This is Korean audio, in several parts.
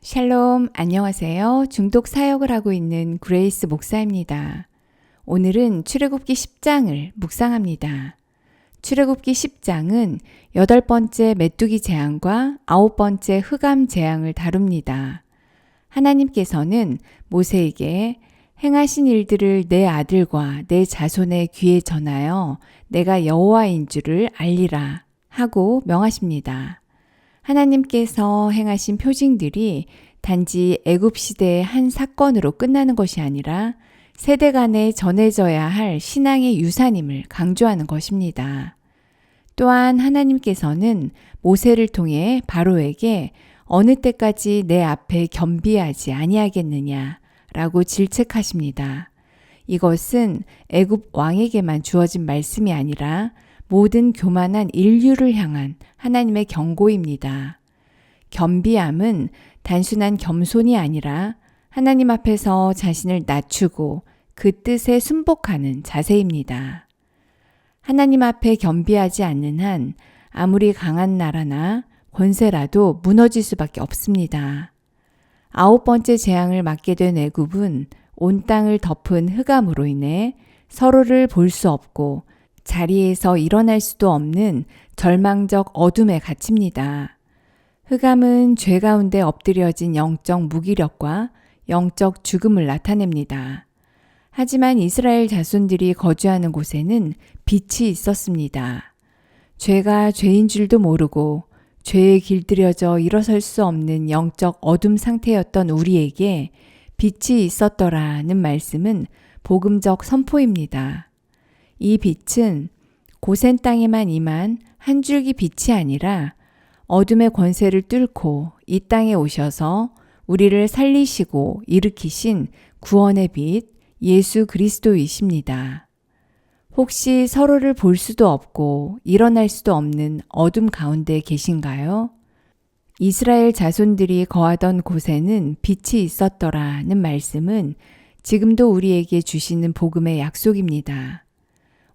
샬롬, 안녕하세요. 중독 사역을 하고 있는 그레이스 목사입니다. 오늘은 출애굽기 10장을 묵상합니다. 출애굽기 10장은 8번째 메뚜기 재앙과 9번째 흑암 재앙을 다룹니다. 하나님께서는 모세에게 행하신 일들을 내 아들과 내 자손의 귀에 전하여 내가 여호와인 줄을 알리라 하고 명하십니다. 하나님께서 행하신 표징들이 단지 애굽 시대의 한 사건으로 끝나는 것이 아니라 세대 간에 전해져야 할 신앙의 유산임을 강조하는 것입니다. 또한 하나님께서는 모세를 통해 바로에게 어느 때까지 내 앞에 겸비하지 아니하겠느냐라고 질책하십니다. 이것은 애굽 왕에게만 주어진 말씀이 아니라 모든 교만한 인류를 향한 하나님의 경고입니다. 겸비함은 단순한 겸손이 아니라 하나님 앞에서 자신을 낮추고 그 뜻에 순복하는 자세입니다. 하나님 앞에 겸비하지 않는 한 아무리 강한 나라나 권세라도 무너질 수밖에 없습니다. 9번째 재앙을 맞게 된 애굽은 온 땅을 덮은 흑암으로 인해 서로를 볼 수 없고 자리에서 일어날 수도 없는 절망적 어둠에 갇힙니다. 흑암은 죄 가운데 엎드려진 영적 무기력과 영적 죽음을 나타냅니다. 하지만 이스라엘 자손들이 거주하는 곳에는 빛이 있었습니다. 죄가 죄인 줄도 모르고 죄에 길들여져 일어설 수 없는 영적 어둠 상태였던 우리에게 빛이 있었더라는 말씀은 복음적 선포입니다. 이 빛은 고센 땅에만 임한 한 줄기 빛이 아니라 어둠의 권세를 뚫고 이 땅에 오셔서 우리를 살리시고 일으키신 구원의 빛 예수 그리스도이십니다. 혹시 서로를 볼 수도 없고 일어날 수도 없는 어둠 가운데 계신가요? 이스라엘 자손들이 거하던 곳에는 빛이 있었더라는 말씀은 지금도 우리에게 주시는 복음의 약속입니다.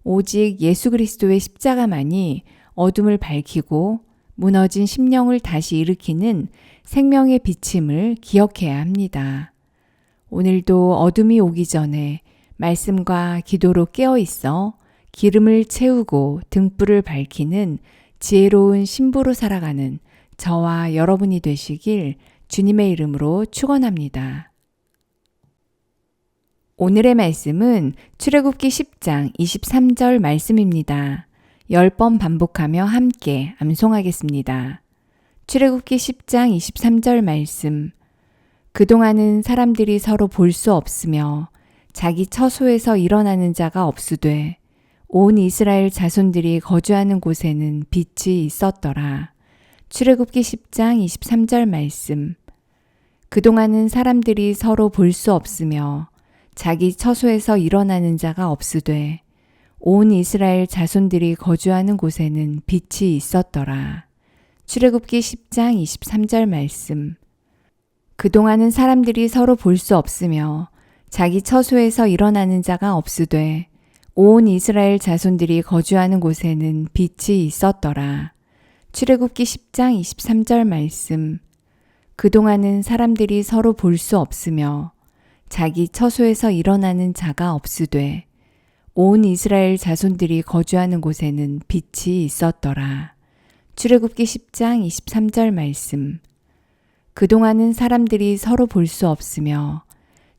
오직 예수 그리스도의 십자가만이 어둠을 밝히고 무너진 심령을 다시 일으키는 생명의 빛임을 기억해야 합니다. 오늘도 어둠이 오기 전에 말씀과 기도로 깨어 있어 기름을 채우고 등불을 밝히는 지혜로운 신부로 살아가는 저와 여러분이 되시길 주님의 이름으로 축원합니다. 오늘의 말씀은 출애굽기 10장 23절 말씀입니다. 10번 반복하며 함께 암송하겠습니다. 출애굽기 10장 23절 말씀. 그동안은 사람들이 서로 볼 수 없으며 자기 처소에서 일어나는 자가 없으되 온 이스라엘 자손들이 거주하는 곳에는 빛이 있었더라. 출애굽기 10장 23절 말씀. 그동안은 사람들이 서로 볼 수 없으며 자기 처소에서 일어나는 자가 없으되 온 이스라엘 자손들이 거주하는 곳에는 빛이 있었더라. 출애굽기 10장 23절 말씀. 그동안은 사람들이 서로 볼 수 없으며 자기 처소에서 일어나는 자가 없으되 온 이스라엘 자손들이 거주하는 곳에는 빛이 있었더라. 출애굽기 10장 23절 말씀. 그동안은 사람들이 서로 볼 수 없으며 자기 처소에서 일어나는 자가 없으되 온 이스라엘 자손들이 거주하는 곳에는 빛이 있었더라. 출애굽기 10장 23절 말씀. 그동안은 사람들이 서로 볼 수 없으며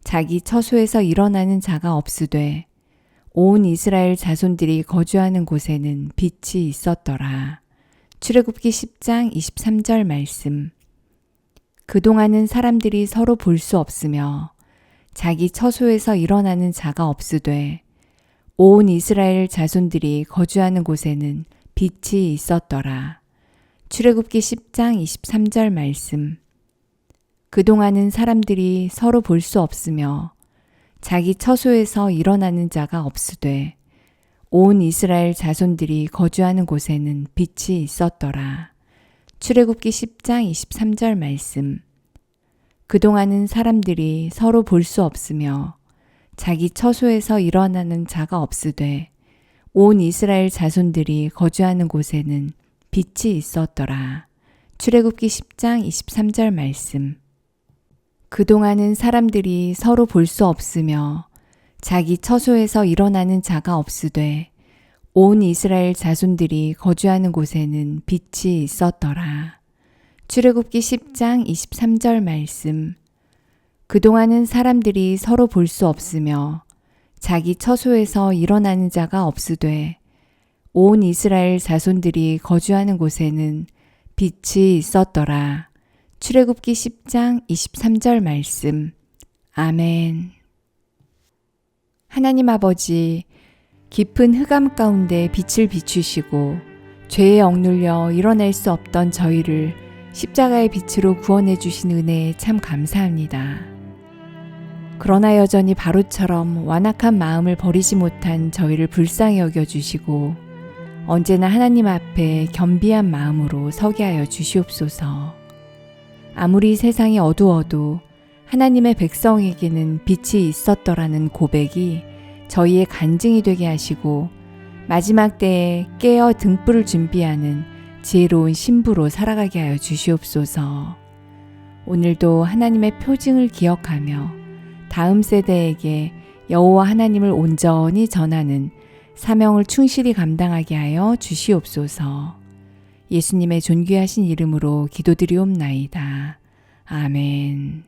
자기 처소에서 일어나는 자가 없으되 온 이스라엘 자손들이 거주하는 곳에는 빛이 있었더라. 출애굽기 10장 23절 말씀. 그동안은 사람들이 서로 볼 수 없으며 자기 처소에서 일어나는 자가 없으되 온 이스라엘 자손들이 거주하는 곳에는 빛이 있었더라. 출애굽기 10장 23절 말씀. 그동안은 사람들이 서로 볼 수 없으며 자기 처소에서 일어나는 자가 없으되 온 이스라엘 자손들이 거주하는 곳에는 빛이 있었더라. 출애굽기 10장 23절 말씀. 그동안은 사람들이 서로 볼 수 없으며 자기 처소에서 일어나는 자가 없으되 온 이스라엘 자손들이 거주하는 곳에는 빛이 있었더라. 출애굽기 10장 23절 말씀. 그동안은 사람들이 서로 볼 수 없으며 자기 처소에서 일어나는 자가 없으되 온 이스라엘 자손들이 거주하는 곳에는 빛이 있었더라. 출애굽기 10장 23절 말씀. 그동안은 사람들이 서로 볼 수 없으며 자기 처소에서 일어나는 자가 없으되 온 이스라엘 자손들이 거주하는 곳에는 빛이 있었더라. 출애굽기 10장 23절 말씀. 아멘. 하나님 아버지, 깊은 흑암 가운데 빛을 비추시고 죄에 억눌려 일어날 수 없던 저희를 십자가의 빛으로 구원해 주신 은혜에 참 감사합니다. 그러나 여전히 바로처럼 완악한 마음을 버리지 못한 저희를 불쌍히 여겨주시고 언제나 하나님 앞에 겸비한 마음으로 서게 하여 주시옵소서. 아무리 세상이 어두워도 하나님의 백성에게는 빛이 있었더라는 고백이 저희의 간증이 되게 하시고 마지막 때에 깨어 등불을 준비하는 지혜로운 신부로 살아가게 하여 주시옵소서. 오늘도 하나님의 표징을 기억하며 다음 세대에게 여호와 하나님을 온전히 전하는 사명을 충실히 감당하게 하여 주시옵소서. 예수님의 존귀하신 이름으로 기도드리옵나이다. 아멘.